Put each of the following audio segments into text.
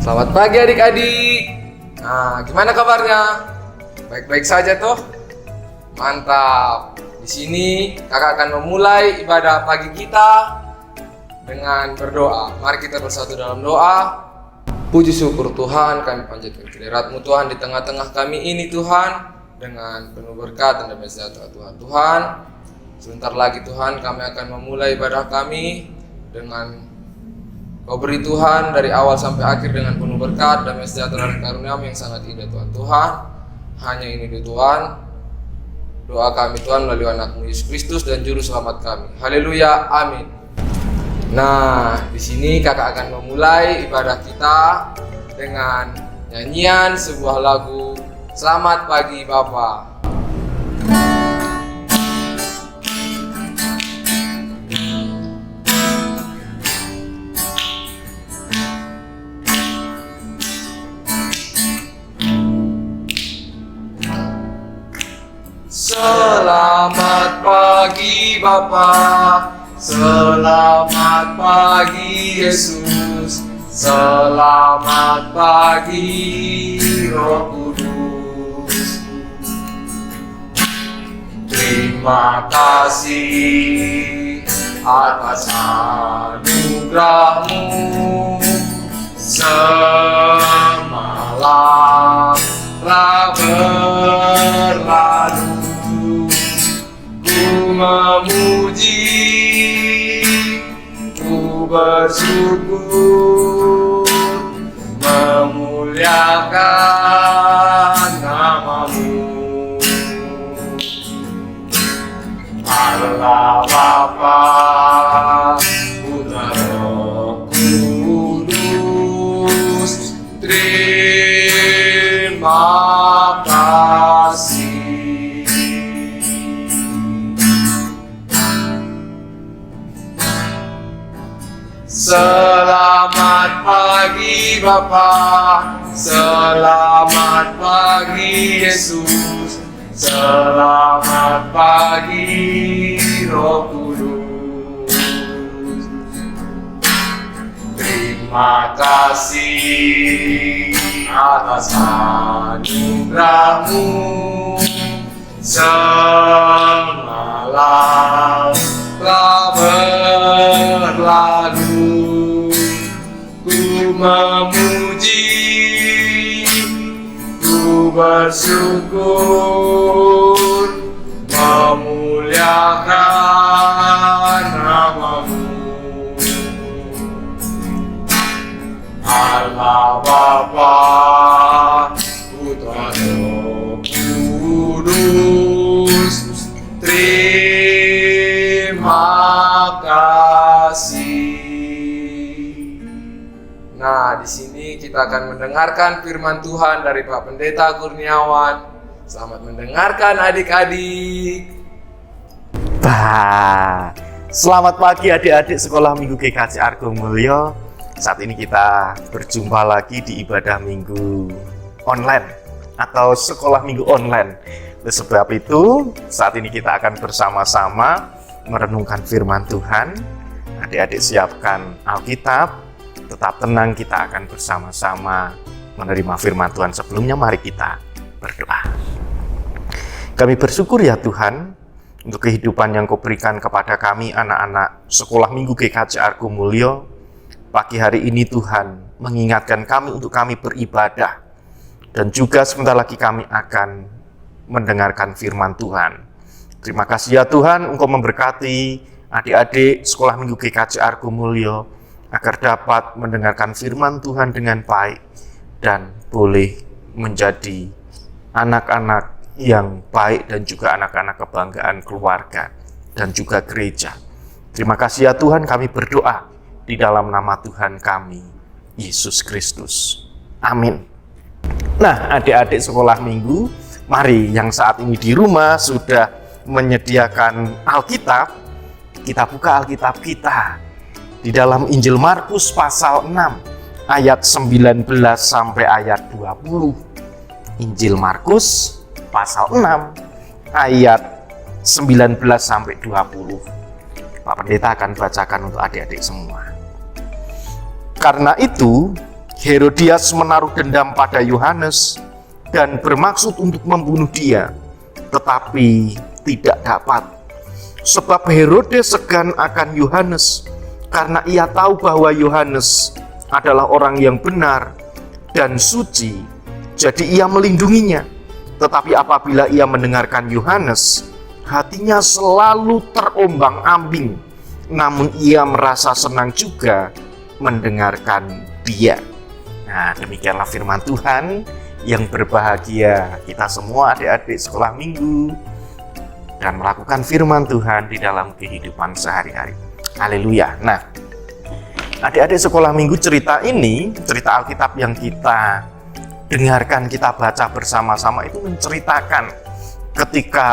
Selamat pagi adik-adik. Nah, gimana kabarnya? Baik-baik saja toh? Mantap. Di sini kakak akan memulai ibadah pagi kita dengan berdoa. Mari kita bersatu dalam doa. Puji syukur Tuhan, kami panjatkan kehadirat-Mu Tuhan di tengah-tengah kami ini Tuhan, dengan penuh berkat dan damai sejahtera Tuhan. Sebentar lagi Tuhan kami akan memulai ibadah kami dengan Kau beri Tuhan dari awal sampai akhir dengan penuh berkat, damai sejahtera dan karunia-Mu yang sangat indah Tuhan. Hanya ini Tuhan, doa kami Tuhan melalui anak-Mu Yesus Kristus dan Juru Selamat kami. Haleluya, amin. Nah, di sini kakak akan memulai ibadah kita dengan nyanyian sebuah lagu Selamat Pagi Bapa. Selamat pagi Bapa, selamat pagi Yesus, selamat pagi Roh Kudus. Terima kasih atas anugerah-Mu, semalam telah berlalu. Ku memuji, ku bersyukur, memuliakan nama-Mu. Allah Bapa, Putra Roh Kudus, terima kasih. Selamat pagi Bapa, selamat pagi Yesus, selamat pagi Roh Kudus. Terima kasih atas anugerah-Mu, semalam telah berlalu. Ku memuji, ku bersyukur, memuliakan nama-Mu. Allah Bapa, Putra Roh Kudus, terima kasih. Nah, di sini kita akan mendengarkan firman Tuhan dari Pak Pendeta Kurniawan. Selamat mendengarkan adik-adik. Selamat pagi adik-adik sekolah Minggu GKJ Argo Mulyo. Saat ini kita berjumpa lagi di ibadah minggu online atau sekolah minggu online. Oleh sebab itu, saat ini kita akan bersama-sama merenungkan firman Tuhan. Adik-adik siapkan Alkitab. Tetap tenang, kita akan bersama-sama menerima firman Tuhan. Sebelumnya mari kita berdoa. Kami bersyukur ya Tuhan untuk kehidupan yang Kau berikan kepada kami anak-anak sekolah Minggu GKJ Argo Mulyo. Pagi hari ini Tuhan mengingatkan kami untuk kami beribadah. Dan juga sebentar lagi kami akan mendengarkan firman Tuhan. Terima kasih ya Tuhan, Engkau memberkati adik-adik sekolah Minggu GKJ Argo Mulyo agar dapat mendengarkan firman Tuhan dengan baik dan boleh menjadi anak-anak yang baik dan juga anak-anak kebanggaan keluarga dan juga gereja. Terima kasih ya Tuhan, kami berdoa di dalam nama Tuhan kami, Yesus Kristus. Amin. Nah, adik-adik sekolah minggu, mari yang saat ini di rumah sudah menyediakan Alkitab, kita buka Alkitab kita di dalam Injil Markus pasal 6 ayat 19 sampai ayat 20. Injil Markus pasal 6 ayat 19 sampai 20. Pak Pendeta akan bacakan untuk adik-adik semua. Karena itu, Herodias menaruh dendam pada Yohanes dan bermaksud untuk membunuh dia, tetapi tidak dapat. Sebab Herodes segan akan Yohanes, karena ia tahu bahwa Yohanes adalah orang yang benar dan suci, jadi ia melindunginya. Tetapi apabila ia mendengarkan Yohanes, hatinya selalu terombang-ambing, namun ia merasa senang juga mendengarkan dia. Nah, demikianlah firman Tuhan. Yang berbahagia kita semua adik-adik sekolah minggu dan melakukan firman Tuhan di dalam kehidupan sehari-hari. Haleluya. Nah, adik-adik sekolah minggu, cerita ini, cerita Alkitab yang kita dengarkan, kita baca bersama-sama itu menceritakan ketika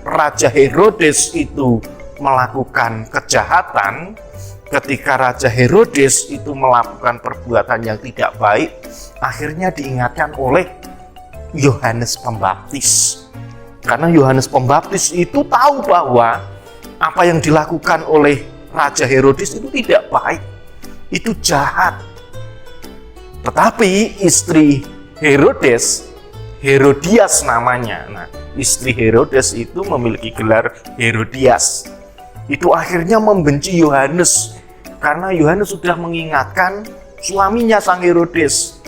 Raja Herodes itu melakukan kejahatan, ketika Raja Herodes itu melakukan perbuatan yang tidak baik, akhirnya diingatkan oleh Yohanes Pembaptis. Karena Yohanes Pembaptis itu tahu bahwa apa yang dilakukan oleh Raja Herodes itu tidak baik, itu jahat. Tetapi istri Herodes, Herodias namanya. Nah, istri Herodes itu memiliki gelar Herodias. Itu akhirnya membenci Yohanes karena Yohanes sudah mengingatkan suaminya sang Herodes.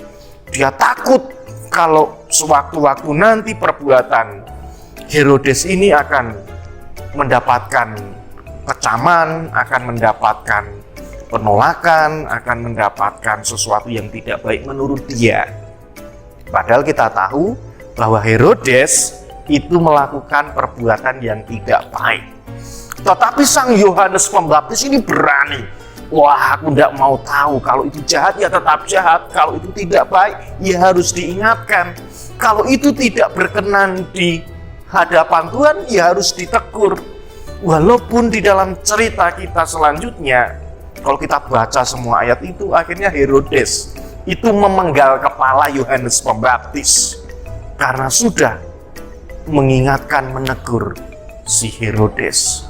Dia takut kalau sewaktu-waktu nanti perbuatan Herodes ini akan mendapatkan kecaman, akan mendapatkan penolakan, akan mendapatkan sesuatu yang tidak baik menurut dia. Padahal kita tahu bahwa Herodes itu melakukan perbuatan yang tidak baik. Tetapi sang Yohanes Pembaptis ini berani. Wah, aku tidak mau tahu. Kalau itu jahat ya tetap jahat. Kalau itu tidak baik ya harus diingatkan. Kalau itu tidak berkenan di hadapan Tuhan ya harus ditegur. Walaupun di dalam cerita kita selanjutnya, kalau kita baca semua ayat itu, akhirnya Herodes itu memenggal kepala Yohanes Pembaptis karena sudah mengingatkan, menegur si Herodes.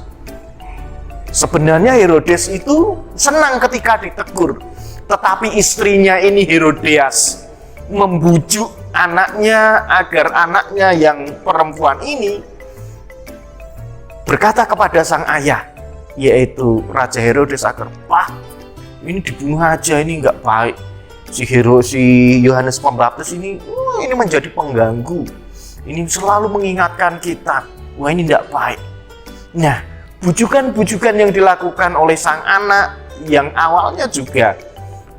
Sebenarnya Herodes itu senang ketika ditegur, tetapi istrinya ini Herodias membujuk anaknya agar anaknya yang perempuan ini berkata kepada sang ayah, yaitu Raja Herodes, agar "Pak, ini dibunuh aja, ini nggak baik. Si Yohanes Pembaptis ini menjadi pengganggu. Ini selalu mengingatkan kita, wah ini tidak baik." Nah, bujukan-bujukan yang dilakukan oleh sang anak yang awalnya juga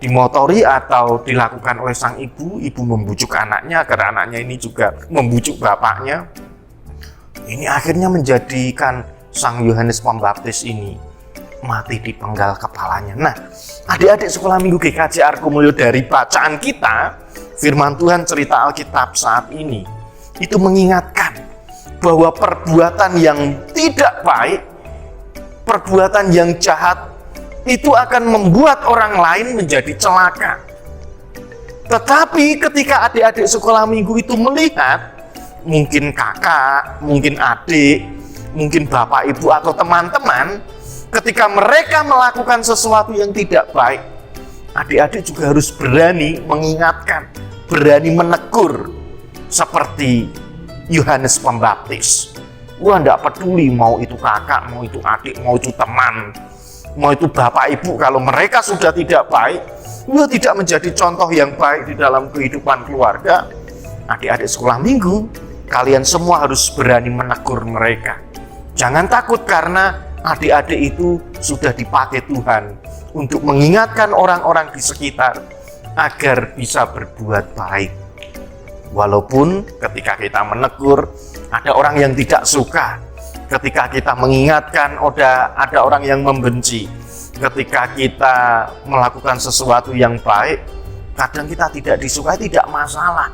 dimotori atau dilakukan oleh sang ibu membujuk anaknya agar anaknya ini juga membujuk bapaknya. Ini akhirnya menjadikan sang Yohanes Pembaptis ini mati dipenggal kepalanya. Nah, adik-adik sekolah minggu GKJ Argomulyo, dari bacaan kita, firman Tuhan cerita Alkitab saat ini itu mengingatkan bahwa perbuatan yang tidak baik, perbuatan yang jahat itu akan membuat orang lain menjadi celaka. Tetapi ketika adik-adik sekolah minggu itu melihat, mungkin kakak, mungkin adik, mungkin bapak ibu atau teman-teman, ketika mereka melakukan sesuatu yang tidak baik, adik-adik juga harus berani mengingatkan, berani menegur, seperti Yohanes Pembaptis. Wah, tidak peduli mau itu kakak, mau itu adik, mau itu teman, mau itu bapak ibu, kalau mereka sudah tidak baik, tidak menjadi contoh yang baik di dalam kehidupan keluarga, adik-adik sekolah minggu, kalian semua harus berani menegur mereka. Jangan takut, karena adik-adik itu sudah dipakai Tuhan untuk mengingatkan orang-orang di sekitar agar bisa berbuat baik. Walaupun ketika kita menegur, ada orang yang tidak suka. Ketika kita mengingatkan, ada orang yang membenci. Ketika kita melakukan sesuatu yang baik, kadang kita tidak disukai, tidak masalah.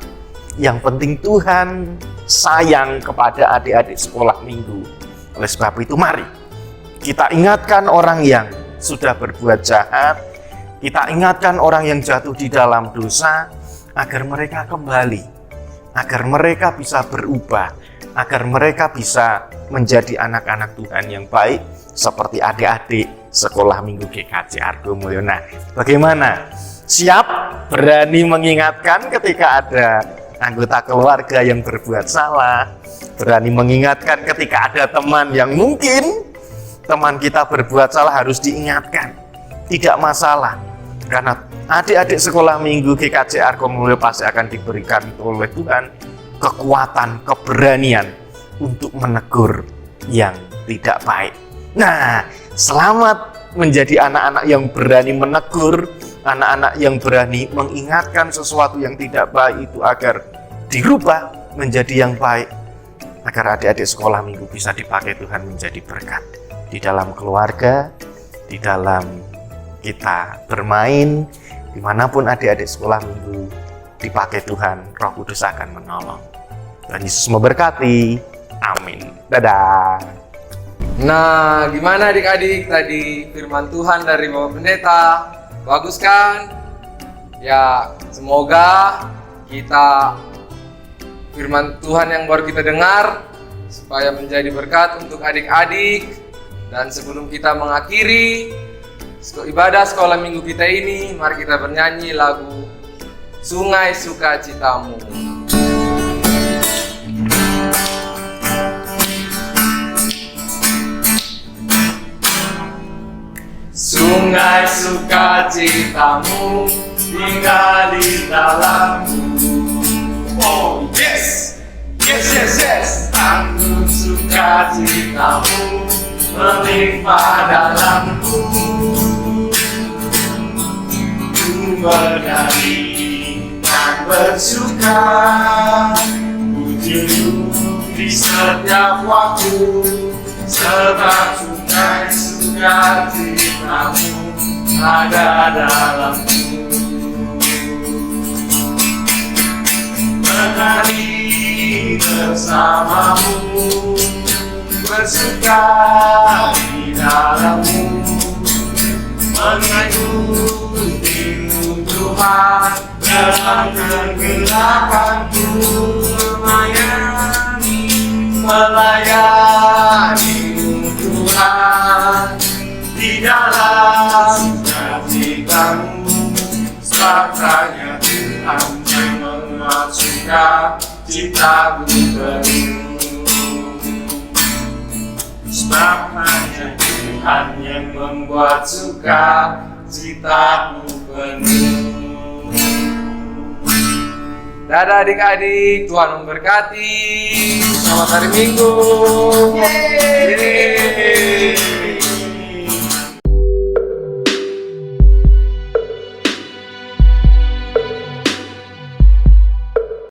Yang penting Tuhan sayang kepada adik-adik sekolah minggu. Oleh sebab itu, mari kita ingatkan orang yang sudah berbuat jahat, kita ingatkan orang yang jatuh di dalam dosa, agar mereka kembali, agar mereka bisa berubah, agar mereka bisa menjadi anak-anak Tuhan yang baik, seperti adik-adik sekolah minggu GKJ Argomulyo. Nah, bagaimana Siap berani mengingatkan ketika ada anggota keluarga yang berbuat salah, berani mengingatkan ketika ada teman yang mungkin teman kita berbuat salah, harus diingatkan. Tidak masalah, karena adik-adik sekolah minggu GKJ Arkomulyo pasti akan diberikan oleh Tuhan kekuatan, keberanian untuk menegur yang tidak baik. Nah, selamat menjadi anak-anak yang berani menegur, anak-anak yang berani mengingatkan sesuatu yang tidak baik itu agar dirubah menjadi yang baik, agar adik-adik sekolah minggu bisa dipakai Tuhan menjadi berkat di dalam keluarga, di dalam kita bermain, dimanapun adik-adik sekolah minggu dipakai Tuhan, Roh Kudus akan menolong. Tuhan Yesus memberkati. Amin. Dadah. Nah, gimana adik-adik tadi firman Tuhan dari Bapak Pendeta? Bagus kan? Ya, semoga kita firman Tuhan yang baru kita dengar supaya menjadi berkat untuk adik-adik. Dan sebelum kita mengakhiri ibadah sekolah minggu kita ini, mari kita bernyanyi lagu Sungai Sukacitamu. Sungai sukacitamu tinggal di dalamku. Oh yes, yes, yes, yes. Anggun sukacitamu melimpah dalamku. Ku bernyanyi dan bersuka, pujimu di setiap waktu, sebab sungai sukacitamu ada dalamku. Bernyanyi bersamamu, bersuka di dalammu, mengagumi Tuhan dalam kegelapanku, melayani Tuhan di dalam sukacitamu, sebab hanya Tuhan yang membuat sukacitaku penuh. Sebab hanya Tuhan yang membuat sukacitaku penuh. Dadah adik-adik, Tuhan memberkati. Selamat hari Minggu. Yeay.